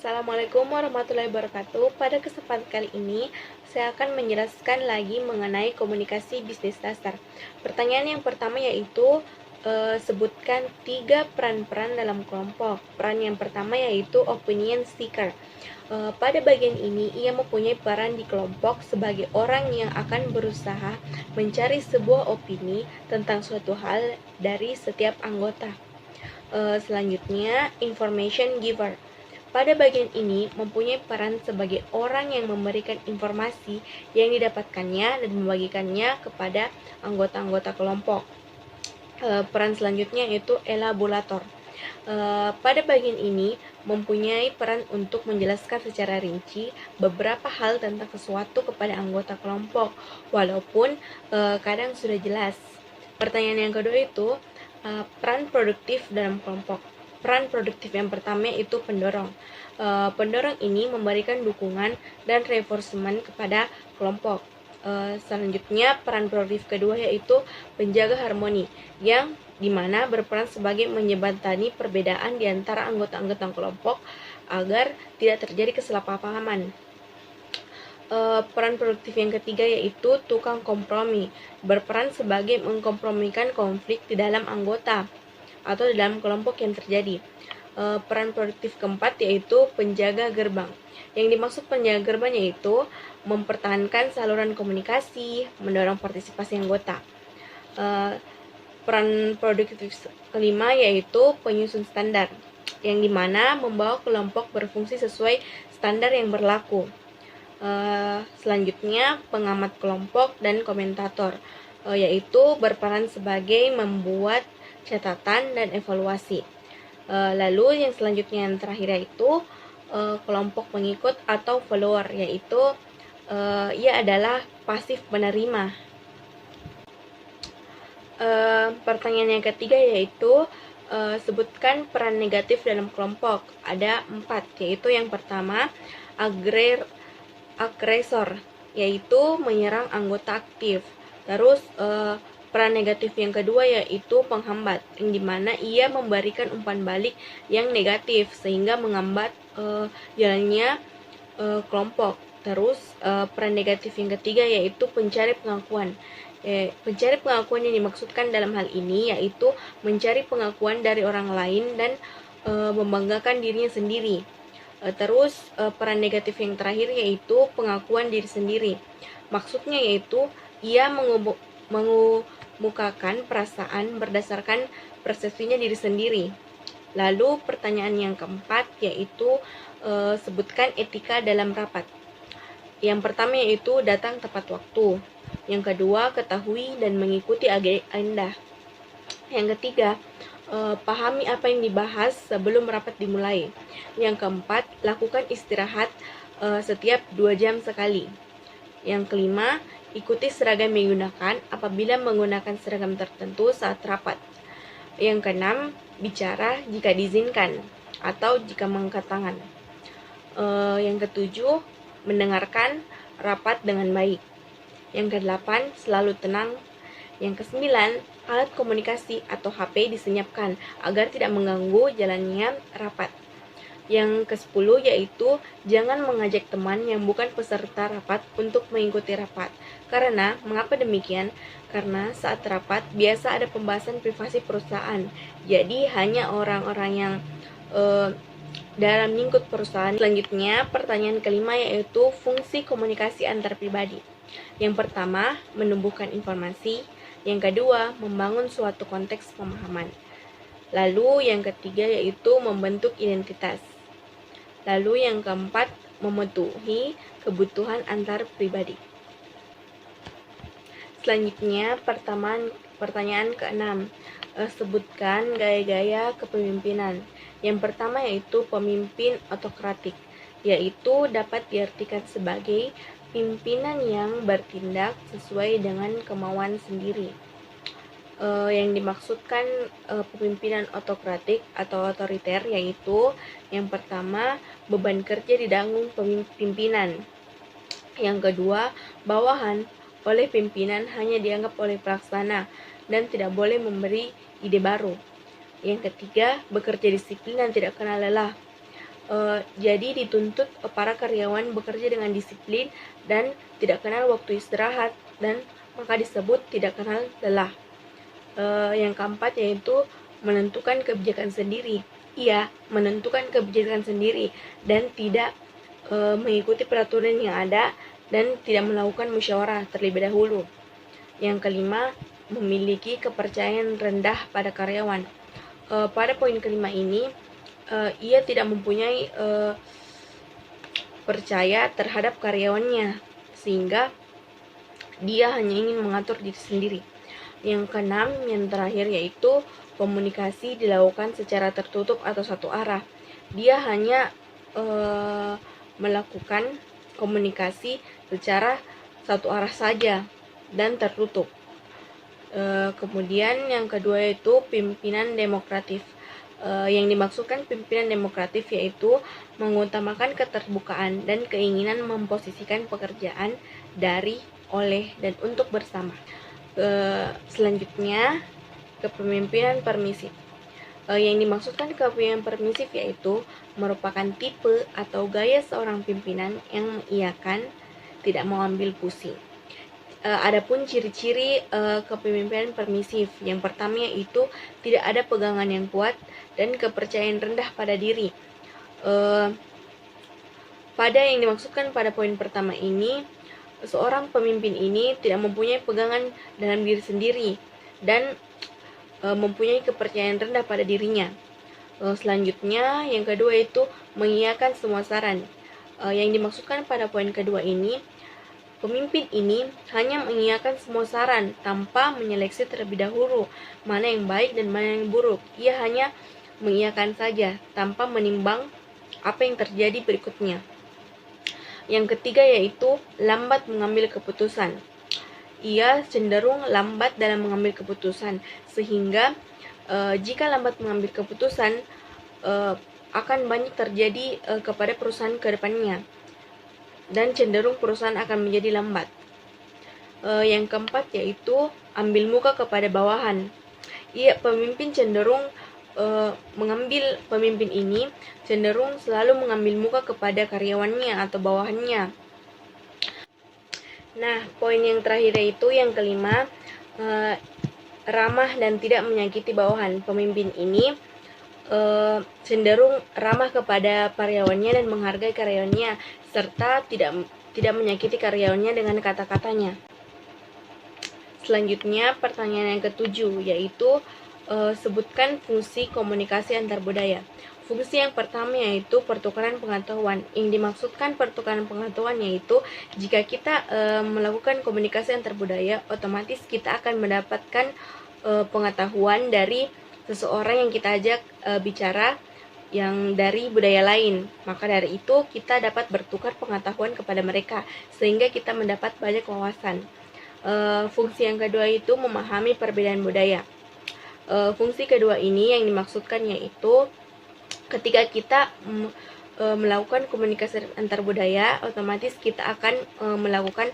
Assalamualaikum warahmatullahi wabarakatuh. Pada kesempatan kali ini, saya akan menjelaskan lagi mengenai komunikasi bisnis dasar. Pertanyaan yang pertama yaitu, sebutkan 3 peran-peran dalam kelompok. Peran yang pertama yaitu opinion seeker. Pada bagian ini, ia mempunyai peran di kelompok sebagai orang yang akan berusaha mencari sebuah opini tentang suatu hal dari setiap anggota. Selanjutnya, information giver. Pada bagian ini mempunyai peran sebagai orang yang memberikan informasi yang didapatkannya dan membagikannya kepada anggota-anggota kelompok. Peran selanjutnya yaitu elaborator. Pada bagian ini mempunyai peran untuk menjelaskan secara rinci beberapa hal tentang sesuatu kepada anggota kelompok, walaupun kadang sudah jelas. Pertanyaan yang kedua itu, peran produktif dalam kelompok. Peran produktif yang pertama itu pendorong. Pendorong ini memberikan dukungan dan reinforcement kepada kelompok. Selanjutnya, peran produktif kedua yaitu penjaga harmoni, yang dimana berperan sebagai menjembatani perbedaan di antara anggota-anggota kelompok agar tidak terjadi kesalahpahaman. Peran produktif yang ketiga yaitu tukang kompromi, berperan sebagai mengkompromikan konflik di dalam anggota atau di dalam kelompok yang terjadi. Peran produktif keempat yaitu penjaga gerbang. Yang dimaksud penjaga gerbang yaitu mempertahankan saluran komunikasi, mendorong partisipasi anggota. Peran produktif kelima yaitu penyusun standar, yang dimana membawa kelompok berfungsi sesuai standar yang berlaku. Selanjutnya, pengamat kelompok dan komentator, yaitu berperan sebagai membuat catatan dan evaluasi. Lalu yang selanjutnya yang terakhir yaitu kelompok pengikut atau follower, yaitu ia adalah pasif penerima. Pertanyaan yang ketiga yaitu sebutkan peran negatif dalam kelompok. Ada 4, yaitu yang pertama agresor, yaitu menyerang anggota aktif. Terus peran negatif yang kedua yaitu penghambat, yang dimana ia memberikan umpan balik yang negatif sehingga menghambat jalannya kelompok. Terus peran negatif yang ketiga yaitu pencari pengakuan. Pencari pengakuan yang dimaksudkan dalam hal ini yaitu mencari pengakuan dari orang lain dan membanggakan dirinya sendiri. Terus peran negatif yang terakhir yaitu pengakuan diri sendiri. Maksudnya yaitu ia mengemukakan perasaan berdasarkan persepsinya diri sendiri. Lalu pertanyaan yang keempat yaitu sebutkan etika dalam rapat. Yang pertama yaitu datang tepat waktu. Yang kedua, ketahui dan mengikuti agenda. Yang ketiga, pahami apa yang dibahas sebelum rapat dimulai. Yang keempat, lakukan istirahat setiap 2 jam sekali. Yang kelima, ikuti seragam yang digunakan apabila menggunakan seragam tertentu saat rapat. Yang keenam, bicara jika diizinkan atau jika mengangkat tangan. Yang ketujuh, mendengarkan rapat dengan baik. Yang kedelapan, selalu tenang. Yang kesembilan, alat komunikasi atau HP disenyapkan agar tidak mengganggu jalannya rapat. Yang ke-10 yaitu jangan mengajak teman yang bukan peserta rapat untuk mengikuti rapat. Karena, mengapa demikian? Karena saat rapat biasa ada pembahasan privasi perusahaan. Jadi hanya orang-orang yang dalam lingkup perusahaan. Selanjutnya, pertanyaan kelima yaitu fungsi komunikasi antar pribadi. Yang pertama, menumbuhkan informasi. Yang kedua, membangun suatu konteks pemahaman. Lalu yang ketiga yaitu membentuk identitas. Lalu yang keempat, memenuhi kebutuhan antar pribadi. Selanjutnya, pertanyaan keenam, sebutkan gaya-gaya kepemimpinan. Yang pertama yaitu pemimpin autokratik, yaitu dapat diartikan sebagai pimpinan yang bertindak sesuai dengan kemauan sendiri. Yang dimaksudkan pemimpinan autokratik atau otoriter yaitu yang pertama, beban kerja ditanggung pimpinan. Yang kedua, bawahan oleh pimpinan hanya dianggap oleh pelaksana dan tidak boleh memberi ide baru. Yang ketiga, bekerja disiplin dan tidak kenal lelah. Jadi dituntut para karyawan bekerja dengan disiplin dan tidak kenal waktu istirahat, dan maka disebut tidak kenal lelah. Yang keempat yaitu menentukan kebijakan sendiri. Ia menentukan kebijakan sendiri dan tidak mengikuti peraturan yang ada dan tidak melakukan musyawarah terlebih dahulu. Yang kelima, memiliki kepercayaan rendah pada karyawan. Pada poin kelima ini, ia tidak mempunyai percaya terhadap karyawannya, sehingga dia hanya ingin mengatur diri sendiri. Yang keenam, yang terakhir yaitu komunikasi dilakukan secara tertutup atau satu arah. Dia hanya melakukan komunikasi secara satu arah saja dan tertutup. Kemudian yang kedua yaitu pimpinan demokratif. Yang dimaksudkan pimpinan demokratif yaitu mengutamakan keterbukaan dan keinginan memposisikan pekerjaan dari, oleh, dan untuk bersama. Selanjutnya, kepemimpinan permisif. Yang dimaksudkan kepemimpinan permisif yaitu merupakan tipe atau gaya seorang pimpinan yang mengiyakan, tidak mengambil pusing. Adapun ciri-ciri kepemimpinan permisif, yang pertama yaitu tidak ada pegangan yang kuat dan kepercayaan rendah pada diri. Pada yang dimaksudkan pada poin pertama ini, seorang pemimpin ini tidak mempunyai pegangan dalam diri sendiri dan mempunyai kepercayaan rendah pada dirinya. Selanjutnya, yang kedua itu mengiyakan semua saran. Yang dimaksudkan pada poin kedua ini, pemimpin ini hanya mengiyakan semua saran tanpa menyeleksi terlebih dahulu mana yang baik dan mana yang buruk. Ia hanya mengiyakan saja tanpa menimbang apa yang terjadi berikutnya. Yang ketiga yaitu lambat mengambil keputusan. Ia cenderung lambat dalam mengambil keputusan, sehingga jika lambat mengambil keputusan akan banyak terjadi kepada perusahaan ke depannya, dan cenderung perusahaan akan menjadi lambat. Yang keempat yaitu ambil muka kepada bawahan. Pemimpin ini cenderung selalu mengambil muka kepada karyawannya atau bawahannya. Nah, poin yang terakhir yaitu yang kelima, ramah dan tidak menyakiti bawahan. Pemimpin ini cenderung ramah kepada karyawannya dan menghargai karyawannya, serta tidak menyakiti karyawannya dengan kata-katanya. Selanjutnya, pertanyaan yang ketujuh yaitu sebutkan fungsi komunikasi antar budaya. Fungsi yang pertama yaitu pertukaran pengetahuan. Yang dimaksudkan pertukaran pengetahuan yaitu jika kita melakukan komunikasi antar budaya, otomatis kita akan mendapatkan pengetahuan dari seseorang yang kita ajak bicara yang dari budaya lain. Maka dari itu kita dapat bertukar pengetahuan kepada mereka sehingga kita mendapat banyak wawasan. Fungsi yang kedua itu memahami perbedaan budaya. Fungsi kedua ini yang dimaksudkan yaitu ketika kita melakukan komunikasi antar budaya, otomatis kita akan melakukan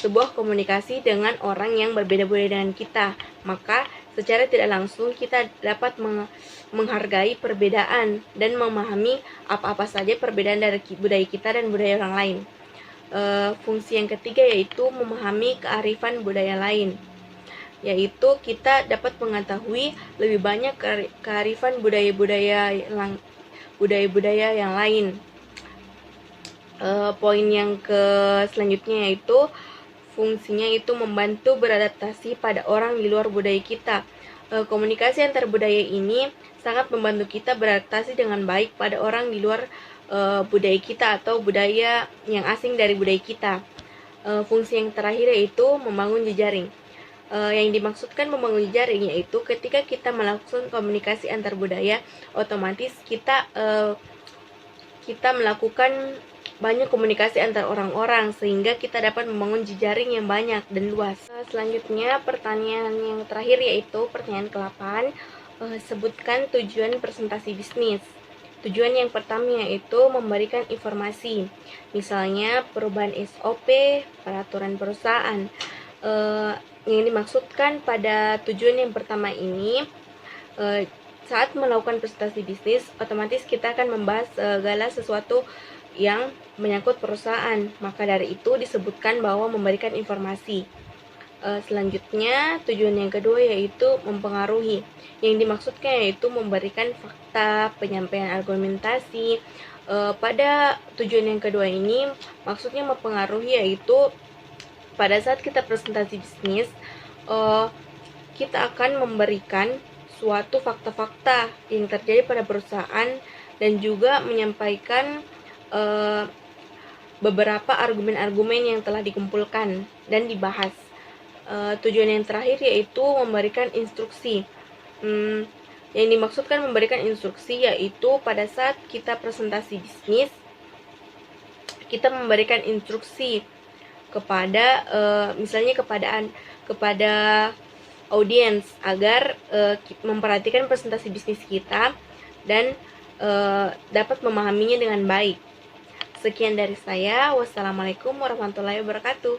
sebuah komunikasi dengan orang yang berbeda budaya dengan kita. Maka secara tidak langsung kita dapat menghargai perbedaan dan memahami apa-apa saja perbedaan dari budaya kita dan budaya orang lain. Fungsi yang ketiga yaitu memahami kearifan budaya lain, yaitu kita dapat mengetahui lebih banyak kearifan budaya-budaya yang lain. Poin yang selanjutnya yaitu fungsinya itu membantu beradaptasi pada orang di luar budaya kita. Komunikasi antar budaya ini sangat membantu kita beradaptasi dengan baik pada orang di luar budaya kita atau budaya yang asing dari budaya kita. Fungsi yang terakhir yaitu membangun jejaring. Yang dimaksudkan membangun jejaring yaitu ketika kita melakukan komunikasi antar budaya, otomatis kita melakukan banyak komunikasi antar orang-orang sehingga kita dapat membangun jejaring yang banyak dan luas. Selanjutnya, pertanyaan yang terakhir yaitu pertanyaan ke-8, sebutkan tujuan presentasi bisnis. Tujuan yang pertama yaitu memberikan informasi, misalnya perubahan SOP, peraturan perusahaan. Yang dimaksudkan pada tujuan yang pertama ini, saat melakukan presentasi bisnis, otomatis kita akan membahas segala sesuatu yang menyangkut perusahaan. Maka dari itu disebutkan bahwa memberikan informasi. Selanjutnya, tujuan yang kedua yaitu mempengaruhi. Yang dimaksudkan yaitu memberikan fakta, penyampaian argumentasi. Pada tujuan yang kedua ini, maksudnya mempengaruhi yaitu pada saat kita presentasi bisnis, kita akan memberikan suatu fakta-fakta yang terjadi pada perusahaan dan juga menyampaikan beberapa argumen-argumen yang telah dikumpulkan dan dibahas. Tujuan yang terakhir yaitu memberikan instruksi. Yang dimaksudkan memberikan instruksi yaitu pada saat kita presentasi bisnis, kita memberikan instruksi kepada misalnya kepada audiens agar memperhatikan presentasi bisnis kita dan dapat memahaminya dengan baik. Sekian dari saya. Wassalamualaikum warahmatullahi wabarakatuh.